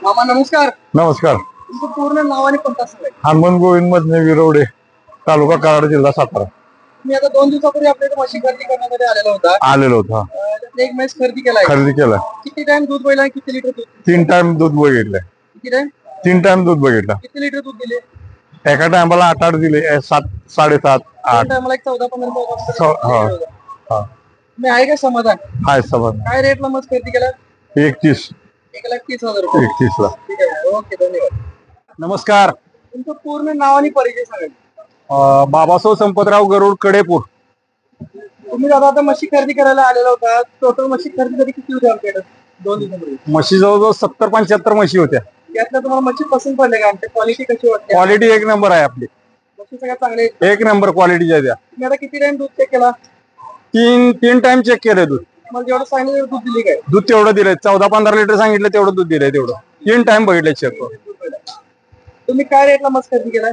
मामा नमस्कार. नमस्कार. तुमचं पूर्ण नाव आणि पत्ता सांगा. हनुमान गोविंद मधने विरवडे, तालुका कराड, जिल्हा सातारा. मी आता 2 दिवसापूर्वी आपल्याकडे म्हशी खरेदी करण्यासाठी आलेला होता. आलेलो होता. त्यातले एक म्हैस खरेदी केलाय. किती टाइम दूध बघितलं, किती लिटर दूध? 3 टाइम दूध बघितलंय. किती टाइम? 3 टाइम दूध बघितलं. किती लिटर दूध दिले? एका टायमाला 8 दिले, 7, 7.5, 8. टायमाला 14-15 हा. मी आहे का समाधान? हाय समज. काय रेटला म्हस खरेदी केला? 31. 1,30,000 रुपये. 31 ला. ठीक आहे, ओके, धन्यवाद. नमस्कार. तुमचं पूर्ण नाव आणि परिचय सांगा. बाबासाहेब संपतराव गरुड, कडेपूर. तुम्ही दादा आता म्हशी खरेदी करायला आलेला होता. टोटल म्हशी खरेदी कधी किती होती आपल्याकडे 2 दिवसापूर्वी? म्हशी जवळजवळ 70-75 म्हशी होत्या. त्यातल्या तुम्हाला म्हशी पसंत पडल्या का? आमची क्वालिटी कशी वाटते? क्वालिटी एक नंबर आहे आपली. म्हशी सगळ्यात चांगले. एक नंबर क्वालिटीच्या द्या. तुम्ही आता किती टाइम दूध चेक केला? 3 टाइम चेक केलंय दूध. मला जेवढं सांगितलं तेवढं दूध दिली काय? दूध तेवढं दिलंय. 14-15 लिटर सांगितलं तेवढं दूध दिलंय. तेवढं 3 टाइम बघितलंय चेक करून. तुम्ही काय रेटला म्हस खरेदी केलाय?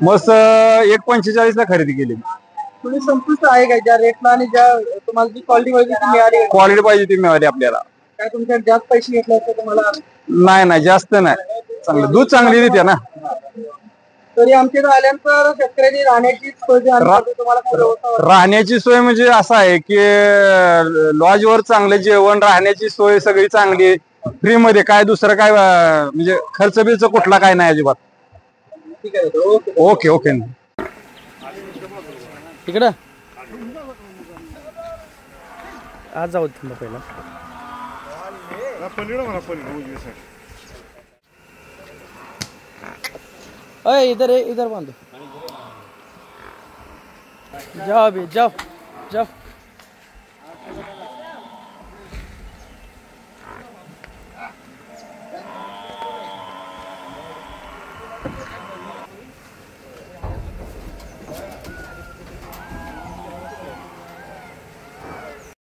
मस्त 1.45 ला खरेदी केली. तुम्ही संतुष्ट आहे का ज्या रेटला आणि ज्या तुम्हाला जी क्वालिटी पाहिजे ती मिळाली? क्वालिटी पाहिजे ती मिळाली आपल्याला. काय तुमच्याकडे जास्त पैसे घेतले असते तुम्हाला? नाही जास्त नाही. चांगलं दूध चांगली देते ना. तरी आमच्याकडे आल्यानंतर शेतकऱ्याची राहण्याची सोय जी आहे, तुम्हाला काय व्यवस्था वाटते? राहण्याची सोय म्हणजे असं आहे की लॉजवर चांगलं जेवण, राहण्याची सोय सगळी चांगली, फ्री मध्ये. काय दुसरं काय म्हणजे खर्च बिर्च कुठला काय नाही अजिबात. ठीक आहे, ओके. Okay okay. तिकडं आज जाऊ तुम्ही पहिला. अरे इधर बांधो. जाओ अभी, जाओ जाओ.